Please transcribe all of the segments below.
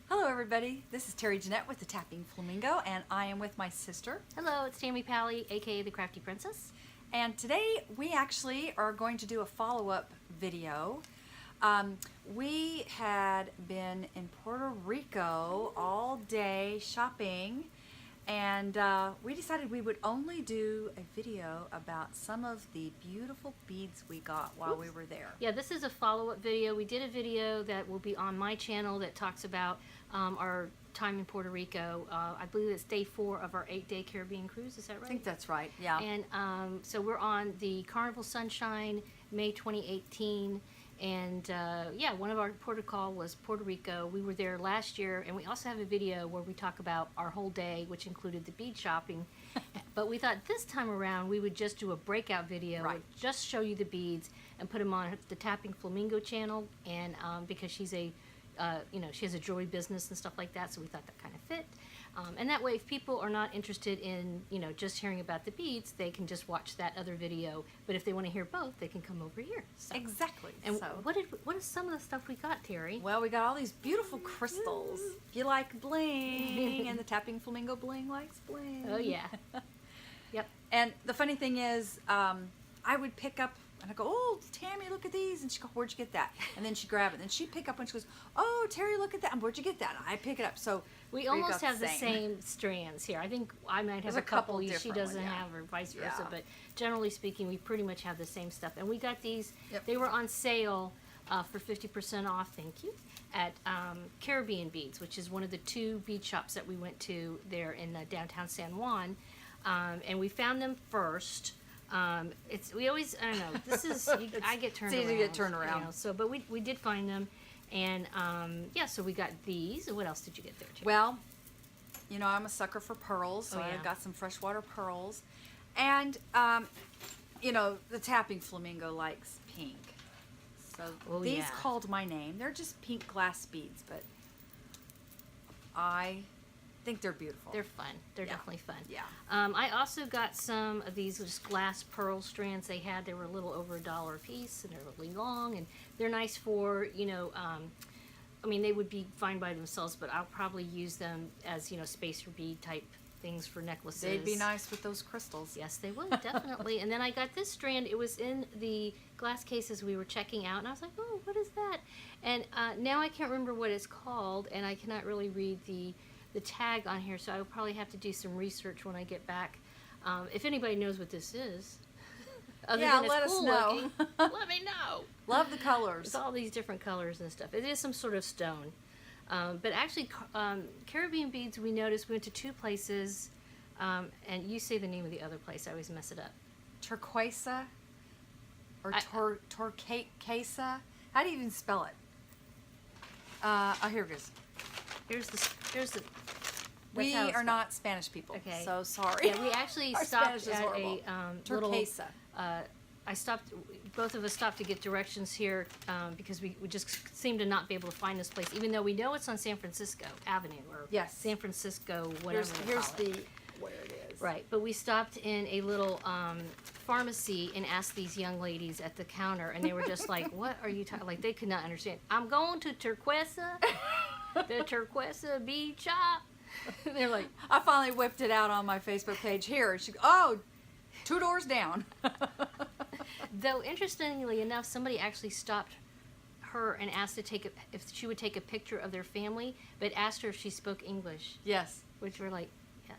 Hello everybody, this is Terry Jeanette with the Tappingflamingo, and I am with my sister. Hello, it's Tammy Pally, aka the Crafty Princess. And today we actually are going to do a follow-up video. We had been in Puerto Rico all day shopping, and we decided we would only do a video about some of the beautiful beads we got while we were there. Yeah, this is a follow-up video. We did a video that will be on my channel that talks about our time in Puerto Rico. I believe it's day 4 of our 8-day Caribbean cruise. Is that right? I think that's right, yeah. And so we're on the Carnival Sunshine, May 2018. And yeah, one of our port of call was Puerto Rico. We were there last year, and we also have a video where we talk about our whole day, which included the bead shopping. But we thought this time around we would just do a breakout video, right, just show you the beads and put them on the Tappingflamingo channel. And because she's a you know, she has a jewelry business and stuff like that, so we thought that kind of fit. And that way, if people are not interested in, you know, just hearing about the beads, they can just watch that other video. But if they want to hear both, they can come over here. So. Exactly. And so, what is some of the stuff we got, Terry? well, we got all these beautiful crystals. If you like bling, and the Tappingflamingo bling likes bling. Oh yeah. Yep. And the funny thing is, I would pick up and I go, "Oh, Tammy, look at these," and she go, "Where'd you get that?" And then she'd grab it, and then she'd pick up and she goes, "Oh, Terry, look at that," and "Where'd you get that?" And I pick it up. So we almost have the same strands here. I think I might have a couple she doesn't have, or vice versa. Yeah. But generally speaking, we pretty much have the same stuff. And we got these. Yep. They were on sale for 50% off. Thank you. At Caribbean Beads, which is one of the 2 bead shops that we went to there in downtown San Juan, and we found them first. We always, I don't know, this is, I get turned around. It's easy to get turned around. You know, so, but we did find them, and yeah, so we got these. What else did you get there, Terry? Well, you know, I'm a sucker for pearls, so Oh, yeah. I got some freshwater pearls. And, you know, the Tappingflamingo likes pink. So these yeah. called my name. They're just pink glass beads, but I think they're beautiful. They're fun. They're Yeah. definitely fun. Yeah. I also got some of these just glass pearl strands they had. They were a little over $1 a piece, and they're really long, and they're nice for, you know, I mean, they would be fine by themselves, but I'll probably use them as, you know, spacer bead type things for necklaces. They'd be nice with those crystals. Yes, they would, definitely. And then I got this strand. It was in the glass cases we were checking out, and I was like, oh, what is that? And now I can't remember what it's called, and I cannot really read the tag on here, so I will probably have to do some research when I get back. If anybody knows what this is, other Yeah, than it's let us cool know. looking, let me know. Love the colors. It's all these different colors and stuff. It is some sort of stone. But actually, Caribbean Beads, we noticed, we went to 2 places, and you say the name of the other place, I always mess it up. Turquoisa or Turquesa? How do you even spell it? Oh, here it is. Here's the We how it's are not Spanish people, Okay. so sorry. Yeah, we actually Our stopped Spanish is at horrible. a little. Turquesa. Both of us stopped to get directions here because we just seem to not be able to find this place, even though we know it's on San Francisco Avenue or Yes. San Francisco, whatever. Here's they call the it. where it is. Right, but we stopped in a little pharmacy and asked these young ladies at the counter, and they were just like, "What are you talking?" Like they could not understand. I'm going to Turquesa, the Turquesa bead shop. They're like, I finally whipped it out on my Facebook page here. She, oh, 2 doors down. though interestingly enough, somebody actually stopped her and asked to if she would take a picture of their family, but asked her if she spoke English, Yes, which we're like, yeah.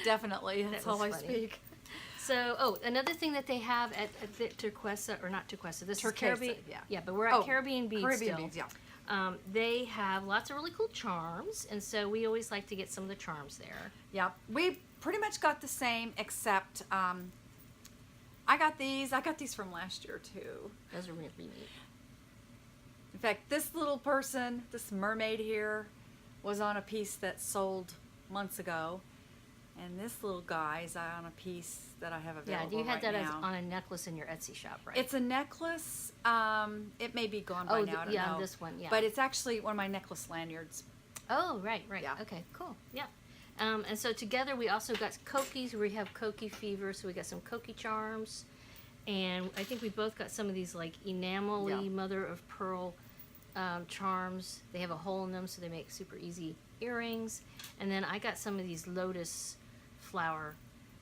definitely. That's That was all I funny. speak. So, oh, another thing that they have at the Turquesa, or not Turquesa, this Turquesa, is Caribbean. yeah. Yeah, but we're at Oh, Caribbean Beads Caribbean still. beads, yeah. They have lots of really cool charms, and so we always like to get some of the charms there. Yeah, we pretty much got the same, except I got these from last year too. Those are really neat. In fact, this little person, this mermaid here, was on a piece that sold months ago, and this little guy is on a piece that I have available. Yeah, you had right that as now. on a necklace in your Etsy shop, right? It's a necklace. It may be gone by Oh, now. I don't yeah, know. this one, yeah. But it's actually one of my necklace lanyards. Oh, right. Yeah. Okay, cool. Yeah. And so together we also got Koki's. We have Koki fever, so we got some Koki charms. And I think we both got some of these like enamel-y Yeah. mother of pearl charms. They have a hole in them, so they make super easy earrings. And then I got some of these lotus flower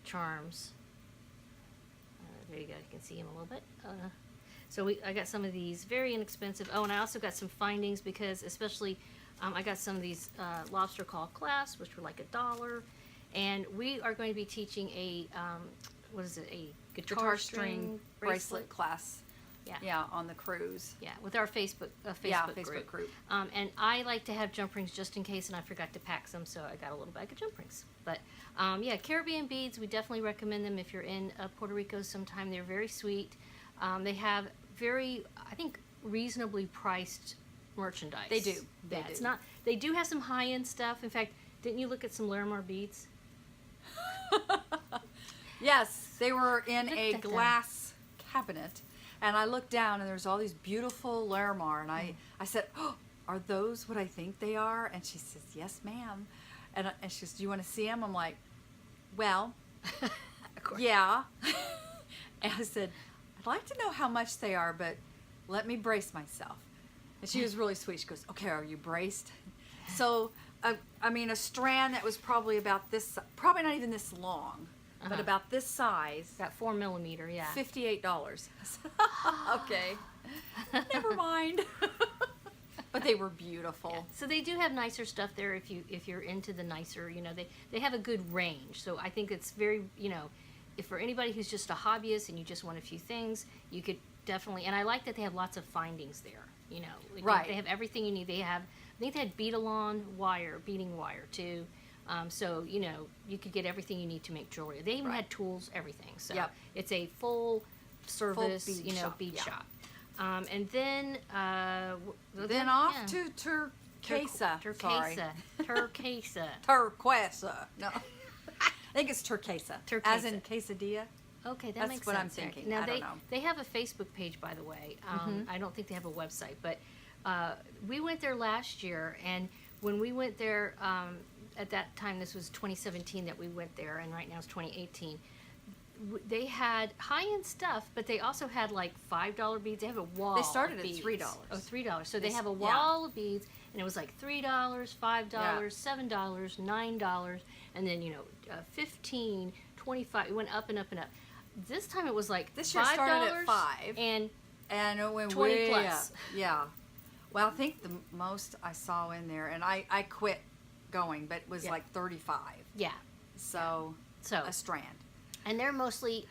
charms. There you go. You can see them a little bit. So I got some of these very inexpensive. Oh, and I also got some findings because especially I got some of these lobster claw clasps, which were like $1. And we are going to be teaching a, what is it, a guitar string bracelet class. Yeah. Yeah, on the cruise. Yeah, with our Facebook Facebook group. And I like to have jump rings just in case, and I forgot to pack some, so I got a little bag of jump rings. But yeah, Caribbean beads, we definitely recommend them if you're in Puerto Rico sometime. They're very sweet. They have very, I think, reasonably priced merchandise. They do. Yeah, it's not. They do have some high-end stuff. In fact, didn't you look at some Larimar beads? Yes, they were in Look a at them. glass cabinet, and I looked down, and there's all these beautiful Larimar, and I said, oh, are those what I think they are? And she says, yes, ma'am. And she says, do you want to see them? I'm like, well, Of course. yeah. And I said, I'd like to know how much they are, but let me brace myself. And she was really sweet. She goes, okay, are you braced? So, I mean, a strand that was probably about this, probably not even this long, but about this size, About 4 millimeter, yeah. $58. I said, okay, never mind. But they were beautiful. Yeah. So they do have nicer stuff there if you're into the nicer, you know, they have a good range. So I think it's very, you know, if for anybody who's just a hobbyist and you just want a few things, you could definitely, and I like that they have lots of findings there, you know. Like Right. They have everything you need. They have, I think they had bead-along wire, beading wire too. So, you know, you could get everything you need to make jewelry. They even Right. had tools, everything. So Yep. it's a full service, bead you know, shop, bead yeah. shop. And then, Then off yeah. to Turquesa. Sorry. Turquesa. Turquesa. No. I think it's Turquesa. As in Turquesa. quesadilla. Okay, that That's makes what sense. I'm thinking. Now I don't know. they have a Facebook page, by the way. I don't think they have a website, but we went there last year, and when we went there, at that time, this was 2017 that we went there, and right now it's 2018. They had high-end stuff, but they also had like $5 beads. They have a wall. They started of at beads. $3. Oh, $3. So they They- have a yeah. wall of beads, and it was like $3, $5, $7, $9, and then, you know, 15, 25. It went up and up and up. This time it was like This year $5 started at $5. and And it went 20 way plus. up. Yeah. Well, I think the most I saw in there, and I quit going, but it was Yeah. like 35. yeah. So So a strand. and they're mostly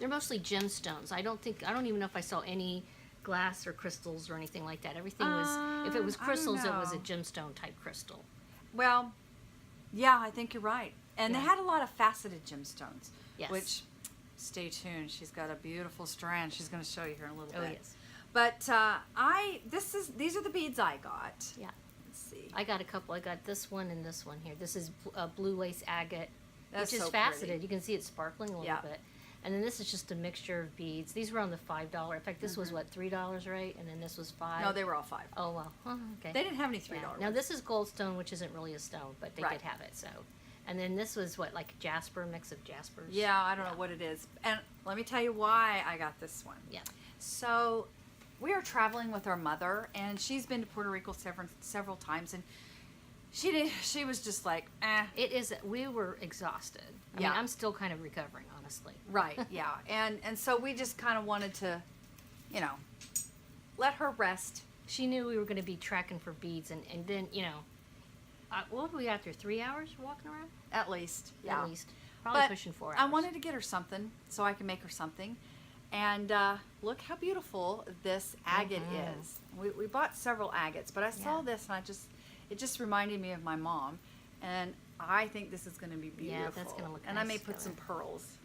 gemstones. I don't even know if I saw any glass or crystals or anything like that. Everything was, if it was I don't crystals, it was a know. gemstone type crystal. Well, yeah, I think you're right. And they Yeah. had a lot of faceted gemstones. Yes. Which, stay tuned. She's got a beautiful strand. She's going to show you here in a little Oh bit. yes. But these are the beads I got. Yeah. Let's see. I got a couple. I got this one and this one here. This is blue lace agate, That's which is so faceted. pretty. You can see it sparkling a little Yeah. bit. And then this is just a mixture of beads. These were on the $5. In fact, this was what, $3, right? And then this was $5. No, they were all $5. Oh well. Huh, okay. They didn't have any Yeah. $3. Now this is goldstone, which isn't really a stone, but they Right. did have it. So, and then this was what, like jasper, mix of jaspers. Yeah, I don't know what it is. And let me tell you why I got this one. Yeah. So, we are traveling with our mother, and she's been to Puerto Rico several times, and she was just like, eh. It is. We were exhausted. I Yeah. mean, I'm still kind of recovering, honestly. Right, yeah. And so we just kind of wanted to, you know, let her rest. She knew we were going to be tracking for beads, and then, you know, what were we out there? 3 hours walking around? At least, yeah. At least. Probably But pushing 4 hours. I wanted to get her something so I can make her something. And look how beautiful this agate Mhm. is. We bought several agates, but I saw Yeah. this and it just reminded me of my mom. And I think this is going to be beautiful. Yeah, that's gonna look And I may nice put some together. pearls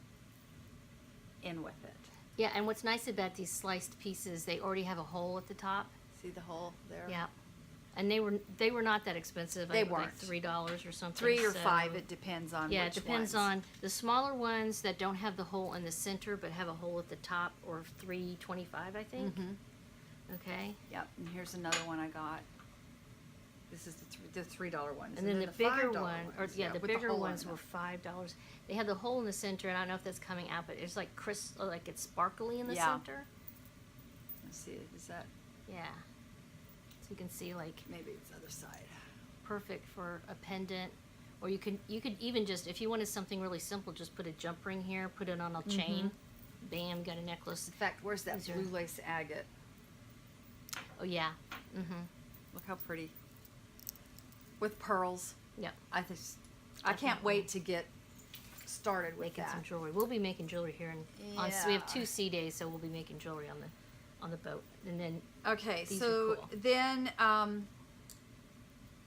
in with it. Yeah, and what's nice about these sliced pieces, they already have a hole at the top. See the hole there? Yeah. And they were not that expensive. They I think like weren't. $3 or something. 3 or so- 5, it depends on Yeah, which it depends ones. on the smaller ones that don't have the hole in the center but have a hole at the top, or $3.25, I think. Mhm. Okay. Yep, and here's another one I got. This is the $3 ones. And then the bigger $5 one, or ones, yeah, the with bigger hole in ones them. were $5. They had the hole in the center, and I don't know if that's coming out, but it's like crystal, like it's sparkly in the Yeah. center. Let's see, is that, Yeah. So you can see like maybe it's the other side. perfect for a pendant, or you could even just, if you wanted something really simple, just put a jump ring here, put it on a chain, bam, got a necklace. In fact, where's that These are- blue lace agate? Oh yeah. Mm-hmm. Look how pretty. With pearls. Yep. I can't Definitely. wait to get started with Making that. some jewelry. We'll be making jewelry here, we have Yeah. 2 sea days, so we'll be making jewelry on the boat, and then Okay, These so are cool. then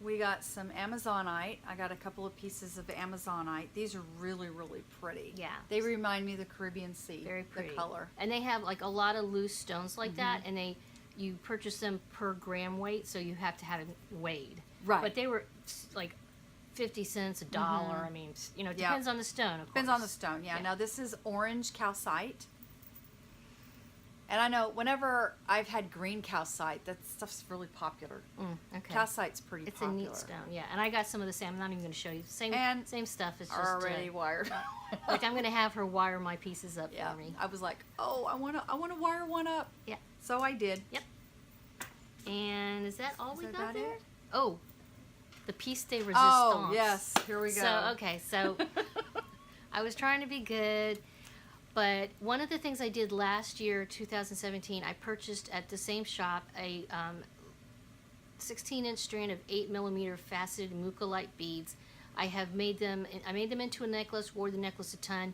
we got some Amazonite. I got a couple of pieces of Amazonite. These are really, really pretty. Yeah. They remind me of the Caribbean Sea. very pretty The color. And they have like a lot of loose stones like that, and you purchase them per gram weight, so you have to have it weighed. Right. But they were like 50 cents, $1. I mean, it Yeah. depends on the stone, of course. Depends on the stone, yeah. Yeah. Now this is orange calcite. And I know whenever I've had green calcite, that stuff's really popular. Okay. Calcite's pretty It's popular. a neat stone, yeah. And I got some of the same. I'm not even going to show you. Same stuff. It's just Already wired. like I'm going to have her wire my pieces up Yeah. for me. I was like, oh, I wanna wire one up. Yeah. So I did. Yep. And is that all Is we that got about there? it? Oh, the piece de resistance. Oh yes, here we go. So okay, so I was trying to be good, but one of the things I did last year, 2017, I purchased at the same shop a 16-inch strand of 8mm faceted mucolite beads. I made them into a necklace, wore the necklace a ton,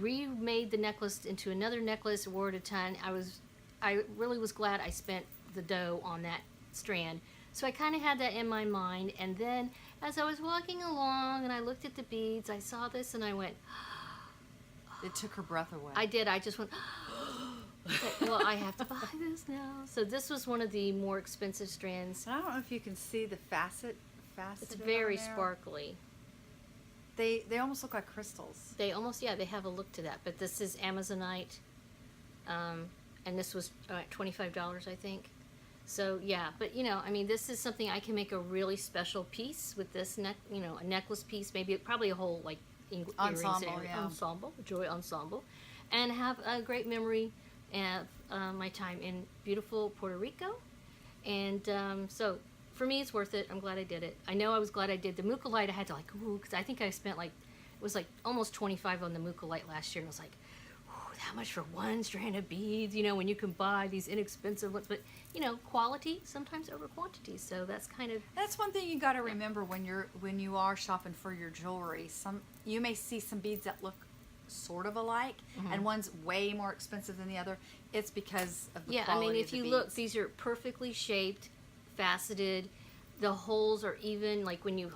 remade the necklace into another necklace, wore it a ton. I really was glad I spent the dough on that strand. So I kind of had that in my mind, and then as I was walking along and I looked at the beads, I saw this and I went, It took her breath away. I did, I just went, well, I have to buy this now. So this was one of the more expensive strands. And I don't know if you can see the facet. It's very sparkly. They almost look like crystals. They almost, yeah, they have a look to that. But this is Amazonite, and this was $25, I think. So yeah, but I mean, this is something I can make a really special piece with this a necklace piece, maybe probably a whole like earrings Ensemble, area, yeah. ensemble, joy ensemble, and have a great memory of my time in beautiful Puerto Rico. And so for me, it's worth it. I'm glad I did it. I know I was glad I did the mucolite. I had to because I think I spent it was like almost 25 on the mucolite last year, and I was like, that much for one strand of beads, when you can buy these inexpensive ones, but quality sometimes over quantity. So that's That's one thing you got to remember when you are shopping for your jewelry. You may see some beads that look sort of alike, and one's way more expensive than the other. It's because of the quality I mean, if of the you beads. look, these are perfectly shaped, faceted. The holes are even, like when you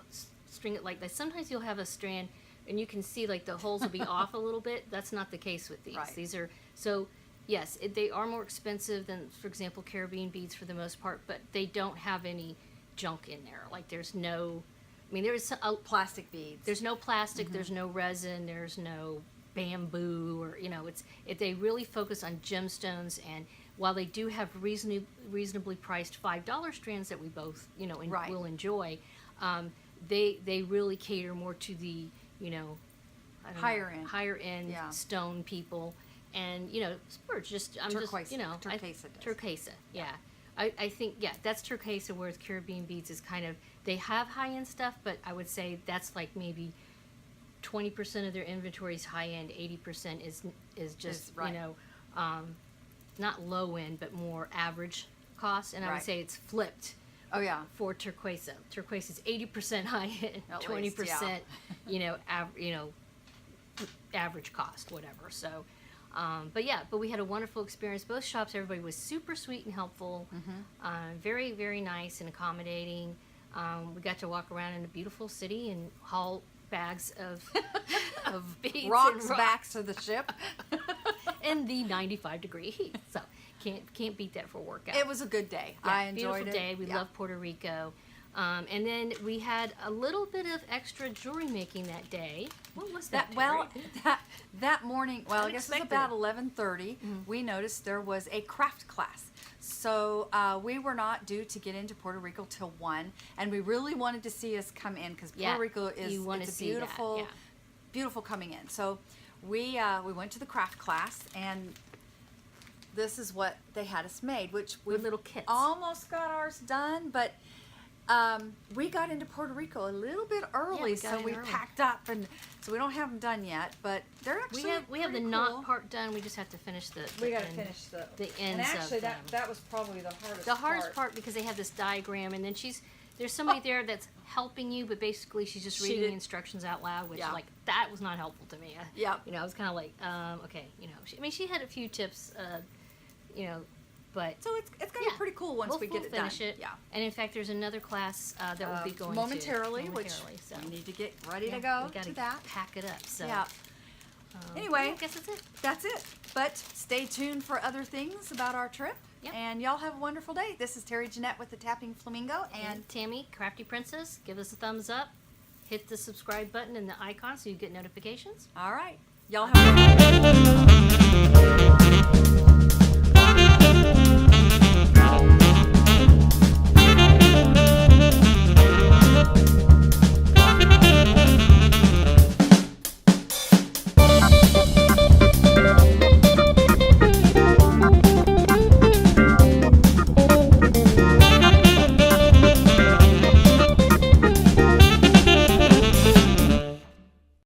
string it like that. Sometimes you'll have a strand and you can see like the holes will be off a little bit. That's not the case with these. Right. These are, so yes, they are more expensive than, for example, Caribbean beads for the most part, but they don't have any junk in there. Like there's no, I mean, there's plastic beads. there's no plastic, there's no resin, there's no bamboo, or they really focus on gemstones. And while they do have reasonably priced $5 strands that we both Right. will enjoy, they really cater more to the I don't know, higher end Yeah. stone people. And spurge, Turquoise. Turquesa does. Turquesa, yeah. I think, yeah, that's Turquesa, whereas Caribbean beads is kind of, they have high-end stuff, but I would say that's like maybe 20% of their inventory is high-end, 80% is just, Is right. not low-end, but more average cost. And I would Right. say it's flipped Oh yeah. for Turquesa. Turquesa is 80% high-end, At least, 20%, average cost, whatever. So, but we had a wonderful experience. Both shops, everybody was super sweet and helpful, very, very nice and accommodating. We got to walk around in a beautiful city and haul bags of beads Rocks and back to the ship. in the 95-degree heat. So can't beat that for a workout. It was a good day. Yeah, I enjoyed beautiful it. day. We Yeah. love Puerto Rico. And then we had a little bit of extra jewelry making that day. What was that? Well, Terry? that morning, well, I guess it was Unexpected. about 11:30. We noticed there was a craft class. So we were not due to get into Puerto Rico till 1, and we really wanted to see us come in because Puerto Yeah, Rico is you wanna it's a see that, beautiful, yeah. beautiful coming in. So we went to the craft class, and this is what they had us made, which we With little kits. almost got ours done, but we got into Puerto Rico a little bit early, we got so in we early. packed up, and so we don't have them done yet. But they're actually We have the pretty knot cool. part done. We just have to finish the We got to end. finish the ends And actually, of them. that was probably the hardest. The hardest part because they have this diagram, and then there's somebody there that's helping you, but basically she's just She reading did- the instructions out loud, which Yeah. like that was not helpful to me. Yep. You know, I was kind of like, okay, you know, she had a few tips, you know, but So it's gonna Yeah. be pretty cool once we'll, we get we'll it finish done. it. Yeah. And in fact, there's another class that we'll be going momentarily, to which so we need to get ready yeah, to go we gotta to that. pack it up. So Yeah. yeah, Anyway. I guess that's it. That's it. But stay tuned for other things about our trip. Yep. And y'all have a wonderful day. This is Terry Jeanette with the Tappingflamingo, and And Tammy, Crafty Princess, give us a thumbs up, hit the subscribe button and the icon so you get notifications. all right, y'all have a wonderful day.